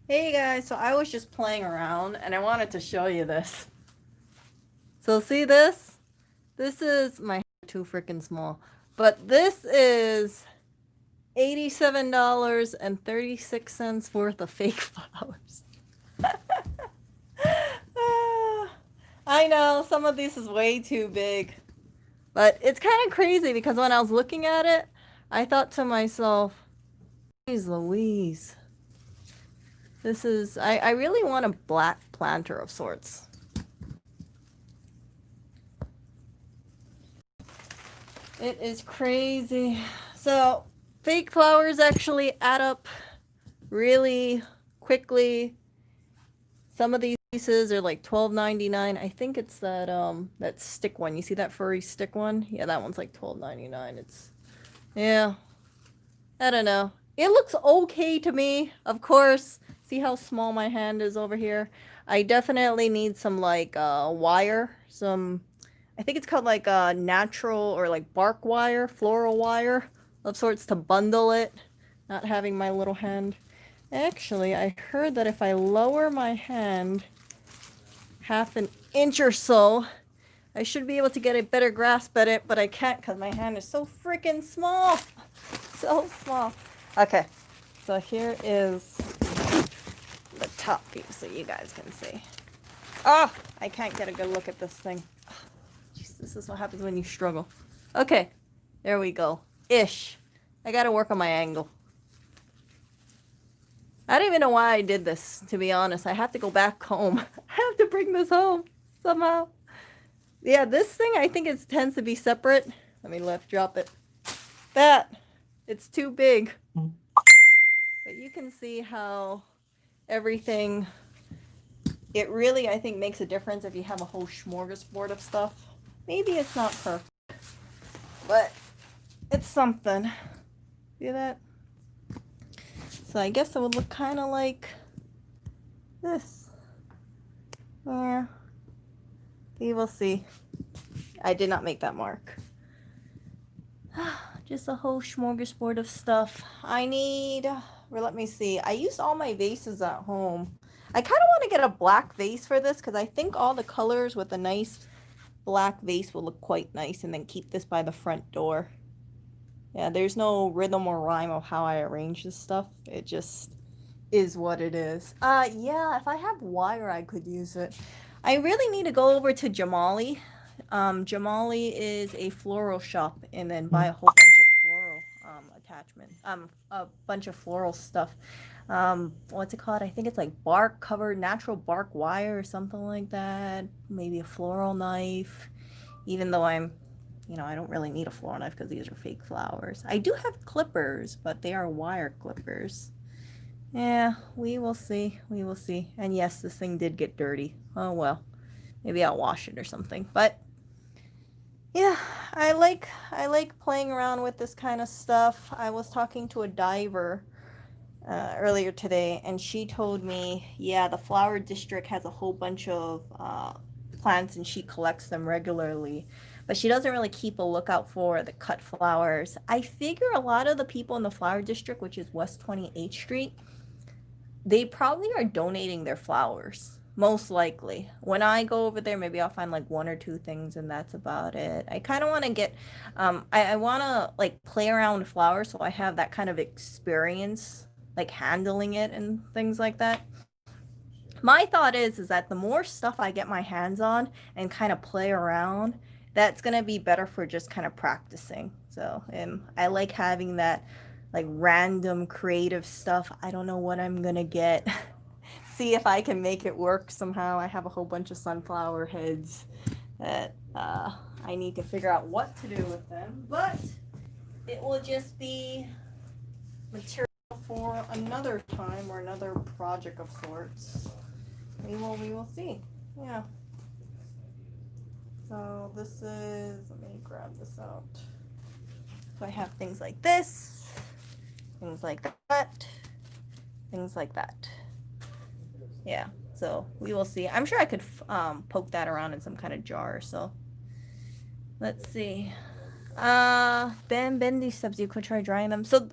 Hey guys, so I was just playing around and I wanted to show you this. So see this? This is my too freaking small. But this is $87.36 worth of fake flowers. I know some of this is way too big. But it's kind of crazy because when I was looking at it, I thought to myself, "Jeez Louise. I really want a black planter of sorts." It is crazy. So, fake flowers actually add up really quickly. Some of these pieces are like $12.99. I think it's that stick one. You see that furry stick one? Yeah, that one's like $12.99. Yeah. I don't know. It looks okay to me. Of course. See how small my hand is over here? I definitely need some like wire, some I think it's called like natural or like bark wire, floral wire of sorts to bundle it, not having my little hand. Actually, I heard that if I lower my hand half an inch or so, I should be able to get a better grasp at it, but I can't because my hand is so freaking small. So small. Okay, so here is the top piece so you guys can see. Oh, I can't get a good look at this thing. Jeez, this is what happens when you struggle. Okay, there we go. Ish. I gotta work on my angle. I don't even know why I did this, to be honest. I have to go back home. I have to bring this home somehow. Yeah, this thing I think it tends to be separate. Let me left drop it. That. It's too big. But you can see how everything, it really, I think, makes a difference if you have a whole smorgasbord of stuff. Maybe it's not perfect, but it's something. See that? So I guess it would look kind of like this. Yeah. We will see. I did not make that mark. Just a whole smorgasbord of stuff. I need, or let me see. I used all my vases at home. I kind of want to get a black vase for this because I think all the colors with a nice black vase will look quite nice, and then keep this by the front door. Yeah, there's no rhythm or rhyme of how I arrange this stuff. It just is what it is. Yeah, if I have wire, I could use it. I really need to go over to Jamali. Jamali is a floral shop, and then buy a whole bunch of floral attachment. A bunch of floral stuff. What's it called? I think it's like bark covered, natural bark wire or something like that. Maybe a floral knife. Even though I don't really need a floral knife because these are fake flowers. I do have clippers, but they are wire clippers. Yeah, we will see. We will see. And yes, this thing did get dirty. Oh well. Maybe I'll wash it or something. But yeah, I like playing around with this kind of stuff. I was talking to a diver earlier today, and she told me, yeah, the flower district has a whole bunch of plants, and she collects them regularly. But she doesn't really keep a lookout for the cut flowers. I figure a lot of the people in the flower district, which is West 28th Street, they probably are donating their flowers. Most likely. When I go over there, maybe I'll find like one or two things, and that's about it. I kind of want to get, I want to like play around with flowers so I have that kind of experience, like handling it and things like that. My thought is that the more stuff I get my hands on and kind of play around, that's gonna be better for just kind of practicing. So, I like having that like random creative stuff. I don't know what I'm gonna get. See if I can make it work somehow. I have a whole bunch of sunflower heads that I need to figure out what to do with them, but it will just be material for another time or another project of sorts. We will see. Yeah. So this is, let me grab this out. So I have things like this, things like that, things like that. Yeah. So we will see. I'm sure I could poke that around in some kind of jar. So let's see. Then bend these steps. You could try drying them. So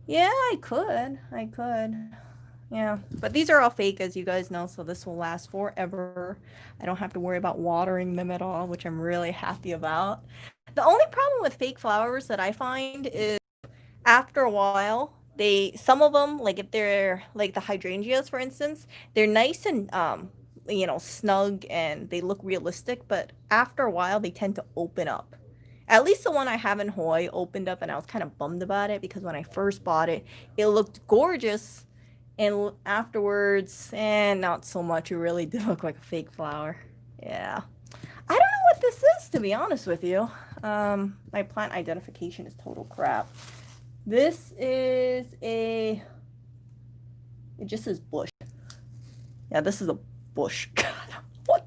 Yeah, I could. I could. Yeah, but these are all fake, as you guys know, so this will last forever. I don't have to worry about watering them at all, which I'm really happy about. The only problem with fake flowers that I find is after a while, some of them, like if they're like the hydrangeas, for instance, they're nice and snug and they look realistic, but after a while they tend to open up. At least the one I have in Hawaii opened up, and I was kind of bummed about it because when I first bought it, it looked gorgeous, and afterwards, not so much. It really did look like a fake flower. Yeah. I don't know what this is, to be honest with you. My plant identification is total crap. This is a. It just says bush. Yeah, this is a bush. God, what?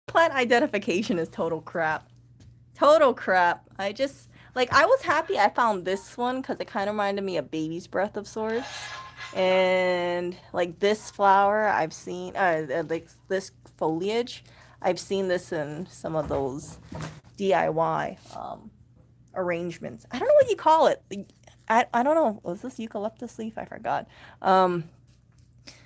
Plant identification is total crap. Total crap. I just like I was happy I found this one because it kind of reminded me of baby's breath of sorts. And like this flower, I've seen like this foliage. I've seen this in some of those DIY arrangements. I don't know what you call it. I don't know. Was this eucalyptus leaf? I forgot. Um,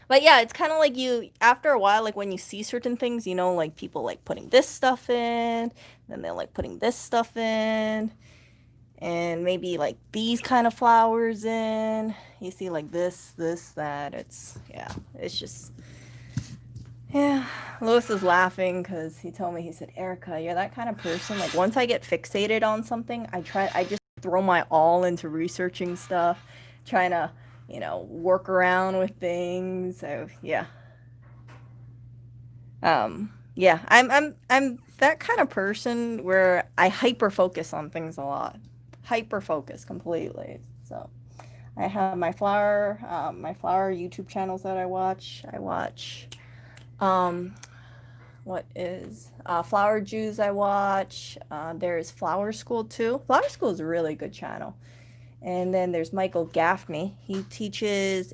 but yeah, it's kind of like you, after a while, like when you see certain things, like people like putting this stuff in, then they're like putting this stuff in, and maybe like these kind of flowers in. You see like this, that. Yeah, it's just, yeah. Lewis is laughing because he told me, he said, Erica, you're that kind of person. Like once I get fixated on something, I just throw my all into researching stuff, trying to, work around with things. So yeah. Yeah, I'm that kind of person where I hyper focus on things a lot. Hyper focus completely. So I have my flower YouTube channels that I watch. I watch um what is Flower Jews I watch. There's Flower School too. Flower School is a really good channel. And then there's Michael Gaffney. He teaches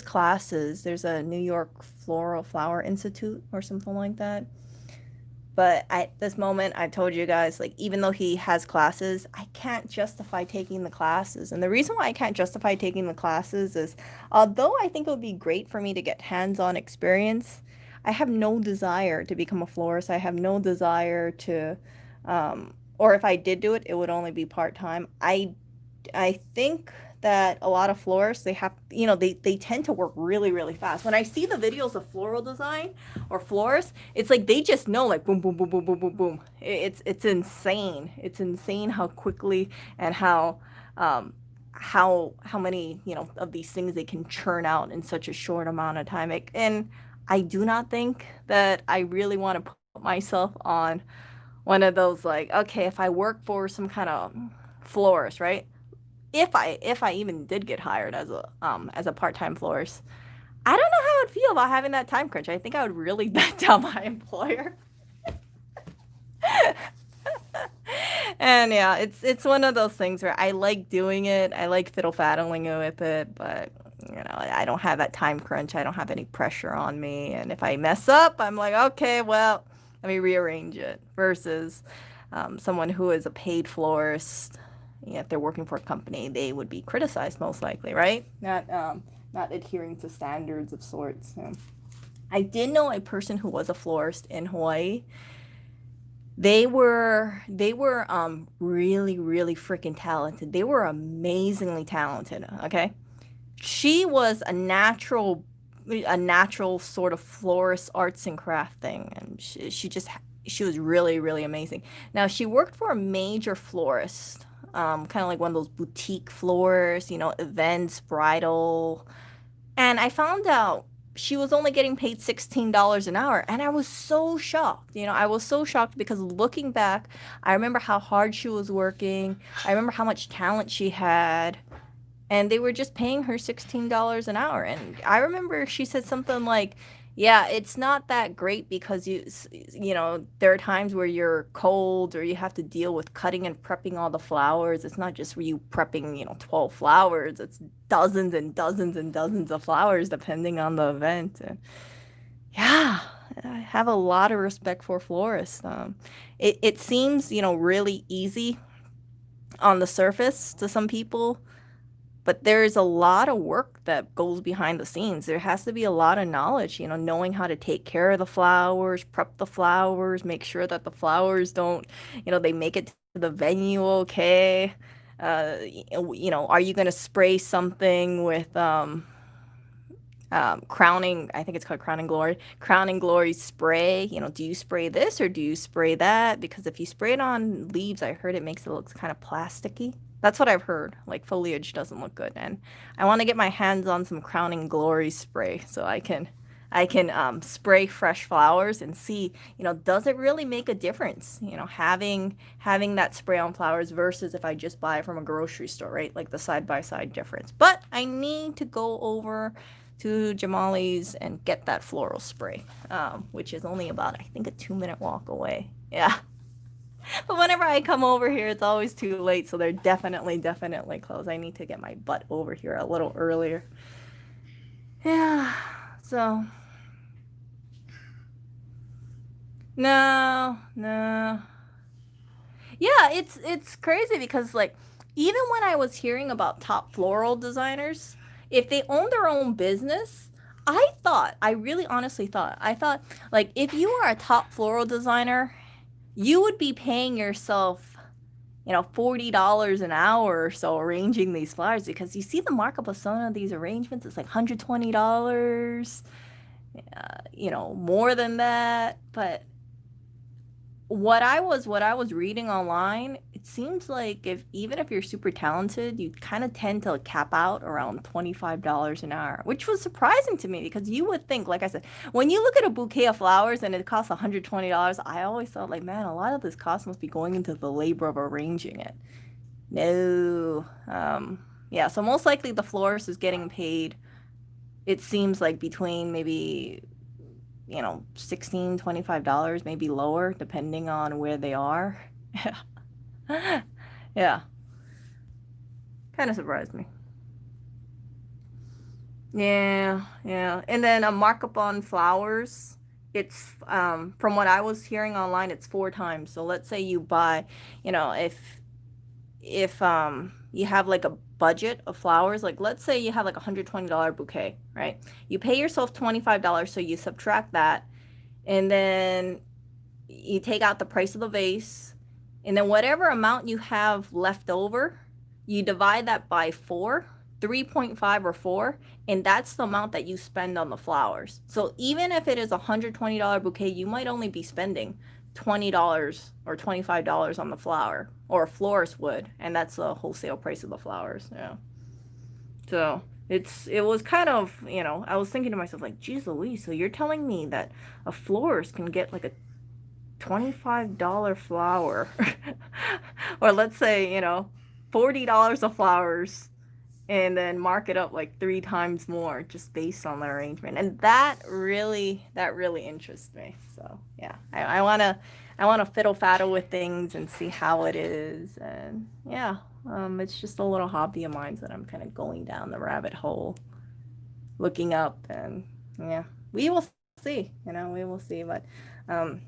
classes. There's a New York Floral Flower Institute or something like that. But at this moment, I told you guys, like, even though he has classes, I can't justify taking the classes. And the reason why I can't justify taking the classes is, although I think it would be great for me to get hands-on experience, I have no desire to become a florist. I have no desire to, or if I did do it, it would only be part-time. I think that a lot of florists, they tend to work really really fast. When I see the videos of floral design or florists, it's like they just know, like boom boom boom boom boom boom boom. It's insane. It's insane how quickly and how many of these things they can churn out in such a short amount of time. And I do not think that I really want to put myself on one of those, like, okay, if I work for some kind of florist, right? If I even did get hired as a part-time florist, I don't know how I'd feel about having that time crunch. I think I would really let down my employer. And yeah, it's one of those things where I like doing it. I like fiddle faddling with it, but I don't have that time crunch. I don't have any pressure on me. And if I mess up, I'm like, okay, well, let me rearrange it. Versus someone who is a paid florist, if they're working for a company, they would be criticized most likely, right? Not adhering to standards of sorts. I did know a person who was a florist in Hawaii. They were really really freaking talented. They were amazingly talented. Okay, she was a natural sort of florist arts and craft thing, and she was really really amazing. Now she worked for a major florist, kind of like one of those boutique florists, events, bridal, and I found out she was only getting paid $16 an hour. And I was so shocked. I was so shocked because looking back, I remember how hard she was working. I remember how much talent she had. And they were just paying her $16 an hour. And I remember she said something like, yeah, it's not that great because there are times where you're cold or you have to deal with cutting and prepping all the flowers. It's not just you prepping, 12 flowers. It's dozens and dozens and dozens of flowers depending on the event. And yeah, I have a lot of respect for florists. It seems, really easy on the surface to some people, but there's a lot of work that goes behind the scenes. There has to be a lot of knowledge, knowing how to take care of the flowers, prep the flowers, make sure that the flowers don't, they make it to the venue okay. Are you going to spray something with crowning, I think it's called crowning glory spray. Do you spray this or do you spray that? Because if you spray it on leaves, I heard it makes it look kind of plasticky. That's what I've heard. Like foliage doesn't look good, and I want to get my hands on some crowning glory spray so I can spray fresh flowers and see, does it really make a difference? Having that spray on flowers versus if I just buy it from a grocery store, right? Like the side by side difference. But I need to go over to Jamali's and get that floral spray, which is only about, I think, a 2-minute walk away. Yeah. But whenever I come over here, it's always too late, so they're definitely closed. I need to get my butt over here a little earlier. Yeah. So no. Yeah, it's crazy because like even when I was hearing about top floral designers, if they own their own business, I really honestly thought like if you are a top floral designer, you would be paying yourself, $40 an hour or so arranging these flowers because you see the markup of some of these arrangements, it's like $120, more than that, but what I was reading online, it seems like if even if you're super talented, you kind of tend to cap out around $25 an hour, which was surprising to me because you would think, like I said, when you look at a bouquet of flowers and it costs $120, I always thought like, man, a lot of this cost must be going into the labor of arranging it. No. Yeah, so most likely the florist is getting paid, it seems like between maybe 16, $25, maybe lower, depending on where they are. Yeah. Yeah. Kind of surprised me. Yeah. And then a markup on flowers. It's from what I was hearing online, it's 4 times. So let's say you buy, if you have like a budget of flowers, like let's say you have like $120 bouquet, right? You pay yourself $25, so you subtract that, and then you take out the price of the vase, and then whatever amount you have left over, you divide that by 4, 3.5 or 4, and that's the amount that you spend on the flowers. So even if it is a $120 bouquet, you might only be spending $20 or $25 on the flower, or a florist would, and that's the wholesale price of the flowers. Yeah. So it was kind of, I was thinking to myself like, geez Louise, so you're telling me that a florist can get like a $25 flower or let's say, $40 of flowers and then mark it up like 3 times more just based on the arrangement. And that really interests me. So yeah, I want to fiddle faddle with things and see how it is. And yeah, it's just a little hobby of mine that I'm kind of going down the rabbit hole, looking up, and yeah, we will see. We will see. But um,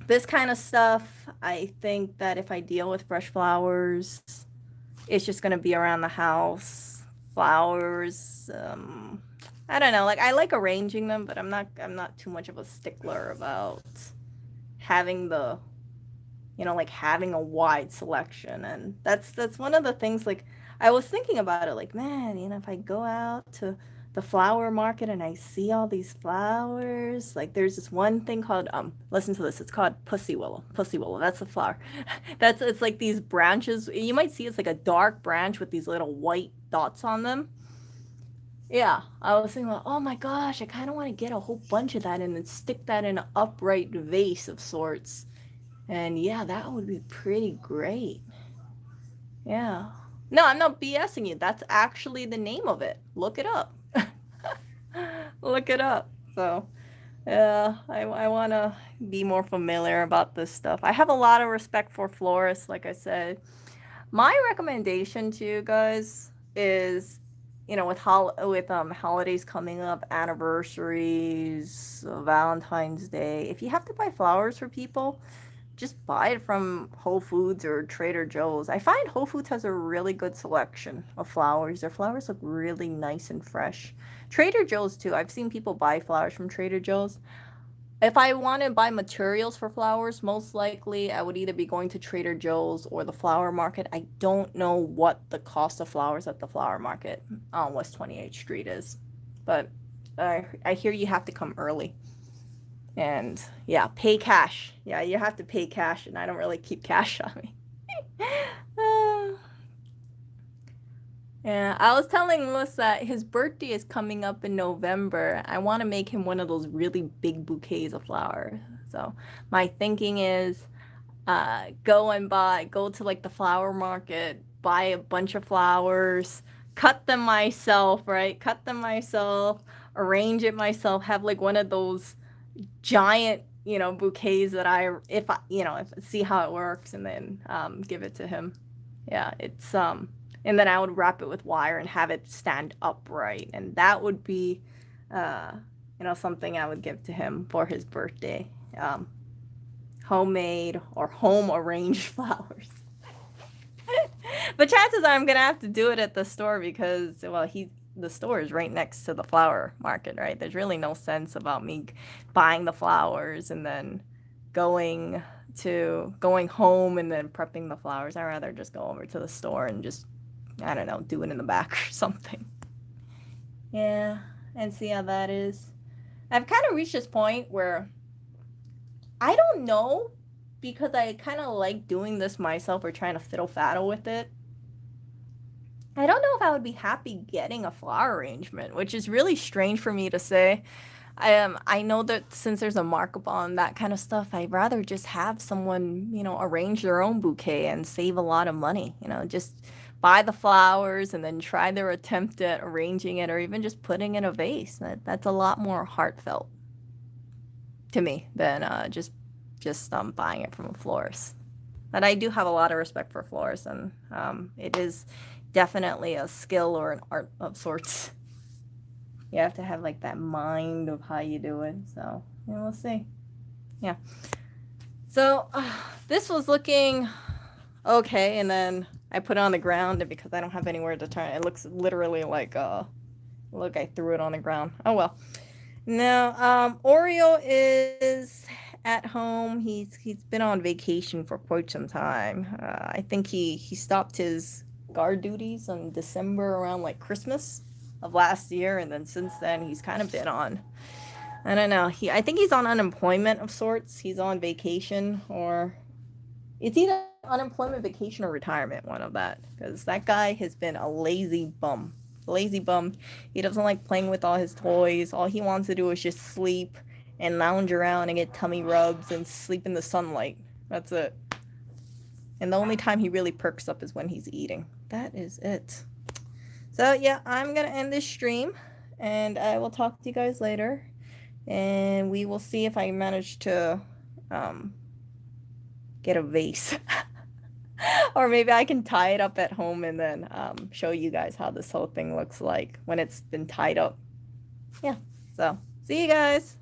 this kind of stuff, I think that if I deal with fresh flowers, it's just gonna be around the house. Flowers, I don't know. Like I like arranging them, but I'm not too much of a stickler about having the like having a wide selection. And that's one of the things, like I was thinking about it, like, man, if I go out to the flower market and I see all these flowers, like there's this one thing called listen to this, it's called pussy willow, that's the flower. It's like these branches, you might see it's like a dark branch with these little white dots on them. Yeah, I was thinking, like, oh my gosh, I kind of want to get a whole bunch of that and then stick that in an upright vase of sorts. And yeah, that would be pretty great. Yeah. No, I'm not BSing you. That's actually the name of it. Look it up. Look it up. So, yeah, I want to be more familiar about this stuff. I have a lot of respect for florists, like I said. My recommendation to you guys is, with holidays coming up, anniversaries, Valentine's Day, if you have to buy flowers for people, just buy it from Whole Foods or Trader Joe's. I find Whole Foods has a really good selection of flowers. Their flowers look really nice and fresh. Trader Joe's too. I've seen people buy flowers from Trader Joe's. If I want to buy materials for flowers, most likely I would either be going to Trader Joe's or the flower market. I don't know what the cost of flowers at the flower market on West 28th Street is, but I hear you have to come early. And yeah, pay cash. Yeah, you have to pay cash, and I don't really keep cash on me. Yeah, I was telling Louis that his birthday is coming up in November. I want to make him one of those really big bouquets of flowers. So my thinking is go to like the flower market, buy a bunch of flowers, cut them myself, right? Cut them myself, arrange it myself, have like one of those giant, bouquets that if see how it works, and then give it to him. Yeah, it's and then I would wrap it with wire and have it stand upright, and that would be something I would give to him for his birthday. Homemade or home arranged flowers. But chances are I'm gonna have to do it at the store because, well, the store is right next to the flower market, right? There's really no sense about me buying the flowers and then going home and then prepping the flowers. I'd rather just go over to the store and just, I don't know, do it in the back or something. Yeah, and see how that is. I've kind of reached this point where I don't know, because I kind of like doing this myself or trying to fiddle faddle with it. I don't know if I would be happy getting a flower arrangement, which is really strange for me to say. I know that since there's a markup on that kind of stuff, I'd rather just have someone, arrange their own bouquet and save a lot of money. Just buy the flowers and then try their attempt at arranging it, or even just putting in a vase. That's a lot more heartfelt to me than just buying it from a florist. But I do have a lot of respect for florists, and it is definitely a skill or an art of sorts. You have to have like that mind of how you do it. So we'll see. Yeah. So this was looking okay, and then I put it on the ground, and because I don't have anywhere to turn, it looks literally like look, I threw it on the ground. Oh well. Now Oreo is at home. He's been on vacation for quite some time. I think he stopped his guard duties on December around like Christmas of last year, and then since then he's kind of been on, I don't know, I think he's on unemployment of sorts. He's on vacation, or it's either unemployment, vacation, or retirement, one of that, because that guy has been a lazy bum. He doesn't like playing with all his toys. All he wants to do is just sleep and lounge around and get tummy rubs and sleep in the sunlight. That's it. And the only time he really perks up is when he's eating. That is it. So yeah, I'm gonna end this stream, and I will talk to you guys later, and we will see if I manage to get a vase. Or maybe I can tie it up at home and then show you guys how this whole thing looks like when it's been tied up. Yeah, so see you guys.